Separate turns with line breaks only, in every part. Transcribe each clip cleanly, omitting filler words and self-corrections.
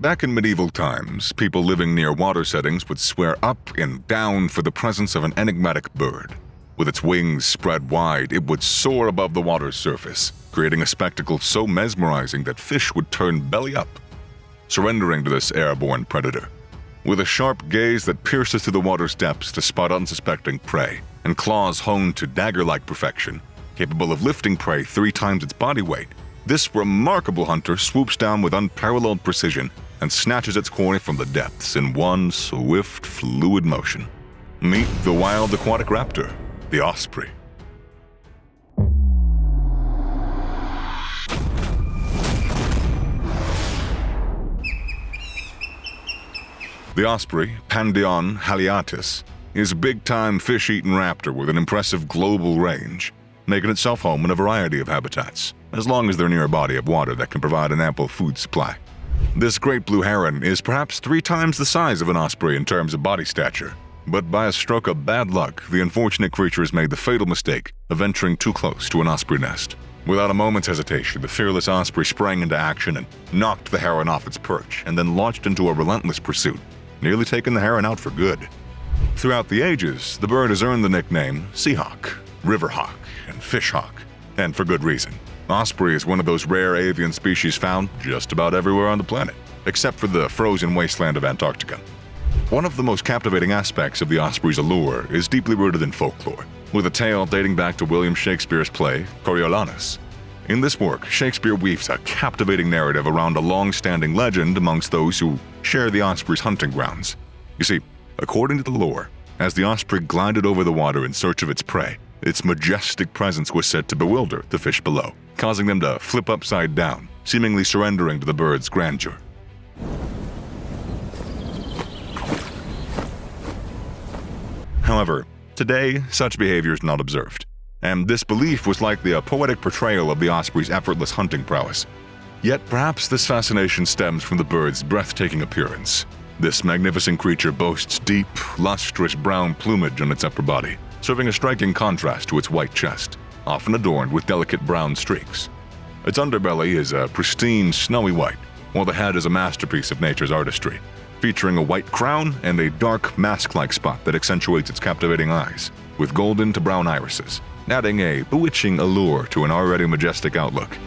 Back in medieval times, people living near water settings would swear up and down for the presence of an enigmatic bird. With its wings spread wide, it would soar above the water's surface, creating a spectacle so mesmerizing that fish would turn belly up, surrendering to this airborne predator. With a sharp gaze that pierces through the water's depths to spot unsuspecting prey, and claws honed to dagger-like perfection, capable of lifting prey 3 times its body weight, this remarkable hunter swoops down with unparalleled precision and snatches its quarry from the depths in one swift, fluid motion. Meet the wild aquatic raptor, the Osprey. The Osprey, Pandion haliatus, is a big-time fish-eating raptor with an impressive global range, making itself home in a variety of habitats, as long as they're near a body of water that can provide an ample food supply. This great blue heron is perhaps 3 times the size of an osprey in terms of body stature, but by a stroke of bad luck, the unfortunate creature has made the fatal mistake of venturing too close to an osprey nest. Without a moment's hesitation, the fearless osprey sprang into action and knocked the heron off its perch, and then launched into a relentless pursuit, nearly taking the heron out for good. Throughout the ages, the bird has earned the nickname seahawk, riverhawk, and fishhawk, and for good reason. Osprey is one of those rare avian species found just about everywhere on the planet, except for the frozen wasteland of Antarctica. One of the most captivating aspects of the osprey's allure is deeply rooted in folklore, with a tale dating back to William Shakespeare's play Coriolanus. In this work, Shakespeare weaves a captivating narrative around a long-standing legend amongst those who share the osprey's hunting grounds. You see, according to the lore, as the osprey glided over the water in search of its prey, its majestic presence was said to bewilder the fish below, causing them to flip upside down, seemingly surrendering to the bird's grandeur. However, today, such behavior is not observed, and this belief was likely a poetic portrayal of the osprey's effortless hunting prowess. Yet perhaps this fascination stems from the bird's breathtaking appearance. This magnificent creature boasts deep, lustrous brown plumage on its upper body, serving a striking contrast to its white chest, often adorned with delicate brown streaks. Its underbelly is a pristine, snowy white, while the head is a masterpiece of nature's artistry, featuring a white crown and a dark mask-like spot that accentuates its captivating eyes, with golden to brown irises, adding a bewitching allure to an already majestic outlook.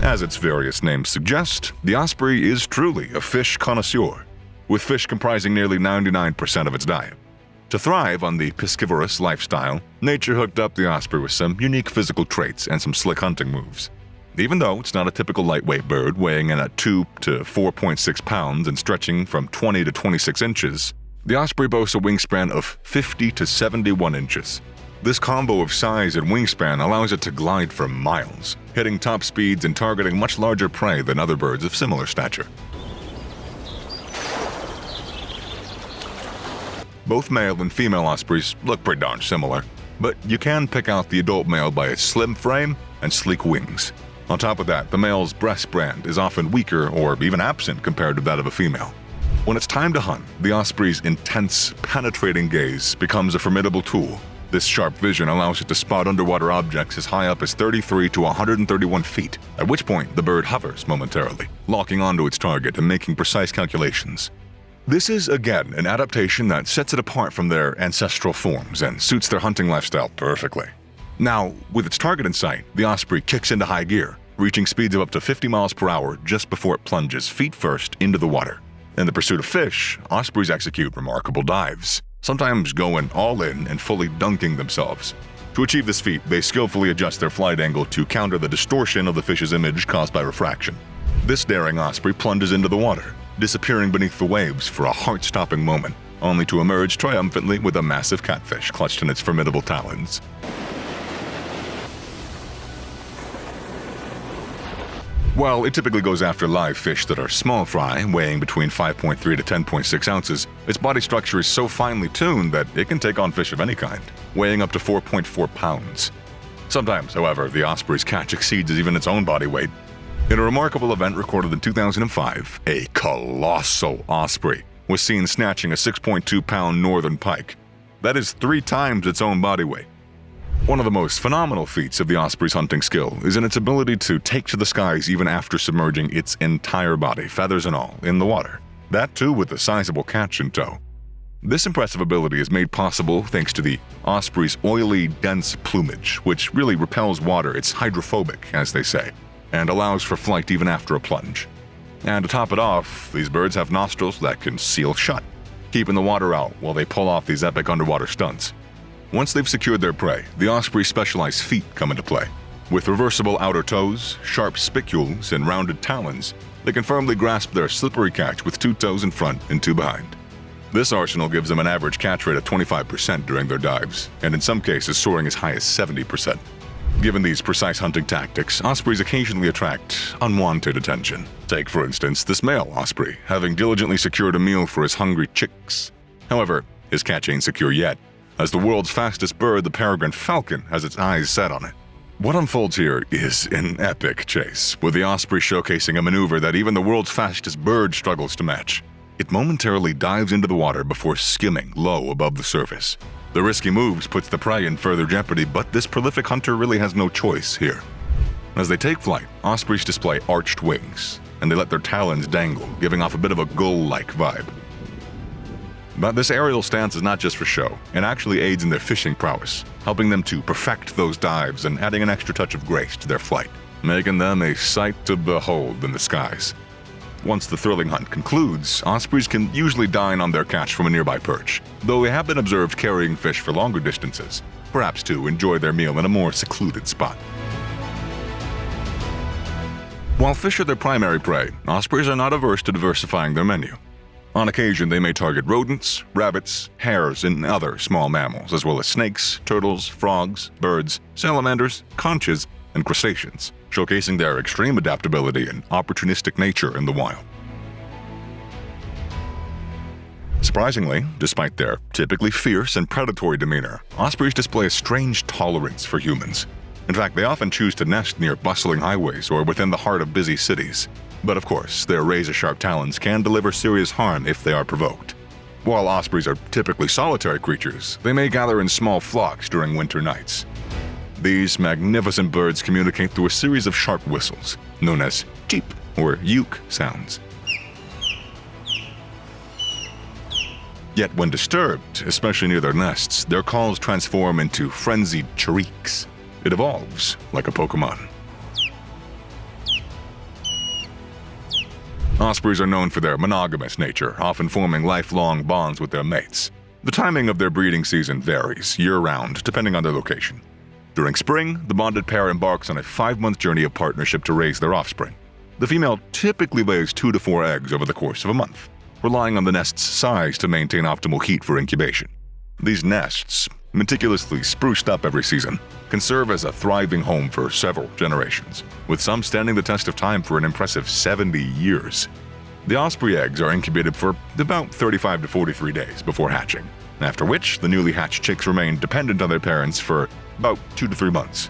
As its various names suggest, the osprey is truly a fish connoisseur, with fish comprising nearly 99% of its diet. To thrive on the piscivorous lifestyle, nature hooked up the osprey with some unique physical traits and some slick hunting moves. Even though it's not a typical lightweight bird weighing in at 2 to 4.6 pounds and stretching from 20 to 26 inches, the osprey boasts a wingspan of 50 to 71 inches. This combo of size and wingspan allows it to glide for miles, hitting top speeds and targeting much larger prey than other birds of similar stature. Both male and female ospreys look pretty darn similar, but you can pick out the adult male by its slim frame and sleek wings. On top of that, the male's breast band is often weaker or even absent compared to that of a female. When it's time to hunt, the osprey's intense, penetrating gaze becomes a formidable tool. This sharp vision allows it to spot underwater objects as high up as 33 to 131 feet, at which point the bird hovers momentarily, locking onto its target and making precise calculations. This is, again, an adaptation that sets it apart from their ancestral forms and suits their hunting lifestyle perfectly. Now, with its target in sight, the osprey kicks into high gear, reaching speeds of up to 50 miles per hour just before it plunges feet first into the water. In the pursuit of fish, ospreys execute remarkable dives, sometimes going all in and fully dunking themselves. To achieve this feat, they skillfully adjust their flight angle to counter the distortion of the fish's image caused by refraction. This daring osprey plunges into the water, disappearing beneath the waves for a heart-stopping moment, only to emerge triumphantly with a massive catfish clutched in its formidable talons. While it typically goes after live fish that are small fry, weighing between 5.3 to 10.6 ounces, its body structure is so finely tuned that it can take on fish of any kind, weighing up to 4.4 pounds. Sometimes, however, the osprey's catch exceeds even its own body weight. In a remarkable event recorded in 2005, a colossal osprey was seen snatching a 6.2-pound northern pike. That is 3 times its own body weight. One of the most phenomenal feats of the osprey's hunting skill is in its ability to take to the skies even after submerging its entire body, feathers and all, in the water. That too with a sizable catch in tow. This impressive ability is made possible thanks to the osprey's oily, dense plumage, which really repels water. It's hydrophobic, as they say, and allows for flight even after a plunge. And to top it off, these birds have nostrils that can seal shut, keeping the water out while they pull off these epic underwater stunts. Once they've secured their prey, the osprey's specialized feet come into play. With reversible outer toes, sharp spicules, and rounded talons, they can firmly grasp their slippery catch with 2 toes in front and 2 behind. This arsenal gives them an average catch rate of 25% during their dives, and in some cases soaring as high as 70%. Given these precise hunting tactics, ospreys occasionally attract unwanted attention. Take, for instance, this male osprey, having diligently secured a meal for his hungry chicks. However, his catch ain't secure yet, as the world's fastest bird, the peregrine falcon, has its eyes set on it. What unfolds here is an epic chase, with the osprey showcasing a maneuver that even the world's fastest bird struggles to match. It momentarily dives into the water before skimming low above the surface. The risky moves puts the prey in further jeopardy, but this prolific hunter really has no choice here. As they take flight, ospreys display arched wings, and they let their talons dangle, giving off a bit of a gull-like vibe. But this aerial stance is not just for show, it actually aids in their fishing prowess, helping them to perfect those dives and adding an extra touch of grace to their flight, making them a sight to behold in the skies. Once the thrilling hunt concludes, ospreys can usually dine on their catch from a nearby perch, though they have been observed carrying fish for longer distances, perhaps to enjoy their meal in a more secluded spot. While fish are their primary prey, ospreys are not averse to diversifying their menu. On occasion, they may target rodents, rabbits, hares, and other small mammals, as well as snakes, turtles, frogs, birds, salamanders, conches, and crustaceans, showcasing their extreme adaptability and opportunistic nature in the wild. Surprisingly, despite their typically fierce and predatory demeanor, ospreys display a strange tolerance for humans. In fact, they often choose to nest near bustling highways or within the heart of busy cities. But of course, their razor-sharp talons can deliver serious harm if they are provoked. While ospreys are typically solitary creatures, they may gather in small flocks during winter nights. These magnificent birds communicate through a series of sharp whistles, known as cheep or uke sounds. Yet when disturbed, especially near their nests, their calls transform into frenzied chirriks. It evolves like a Pokemon. Ospreys are known for their monogamous nature, often forming lifelong bonds with their mates. The timing of their breeding season varies year-round, depending on their location. During spring, the bonded pair embarks on a 5-month journey of partnership to raise their offspring. The female typically lays 2 to 4 eggs over the course of a month, relying on the nest's size to maintain optimal heat for incubation. These nests, meticulously spruced up every season, can serve as a thriving home for several generations, with some standing the test of time for an impressive 70 years. The osprey eggs are incubated for about 35 to 43 days before hatching, after which the newly hatched chicks remain dependent on their parents for about 2 to 3 months.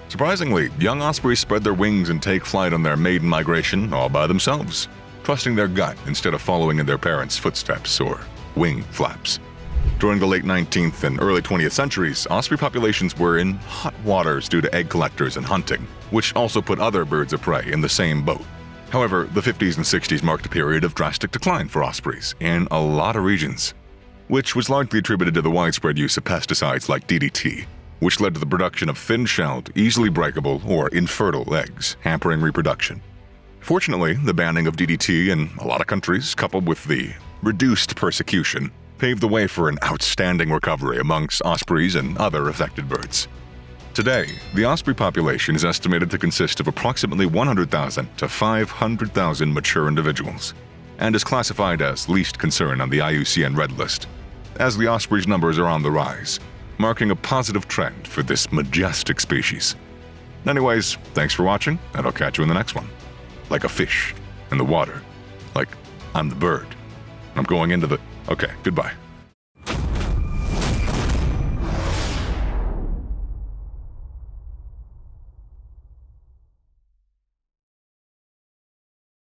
Surprisingly, young ospreys spread their wings and take flight on their maiden migration all by themselves, trusting their gut instead of following in their parents' footsteps or wing flaps. During the late 19th and early 20th centuries, osprey populations were in hot waters due to egg collectors and hunting, which also put other birds of prey in the same boat. However, the 50s and 60s marked a period of drastic decline for ospreys in a lot of regions, which was largely attributed to the widespread use of pesticides like DDT, which led to the production of thin-shelled, easily breakable, or infertile eggs, hampering reproduction. Fortunately, the banning of DDT in a lot of countries, coupled with the reduced persecution, paved the way for an outstanding recovery amongst ospreys and other affected birds. Today, the osprey population is estimated to consist of approximately 100,000 to 500,000 mature individuals, and is classified as least concern on the IUCN Red List, as the osprey's numbers are on the rise, marking a positive trend for this majestic species. Anyways, thanks for watching, and I'll catch you in the next one. Like a fish in the water. Like I'm the bird. I'm going into the... Okay, goodbye.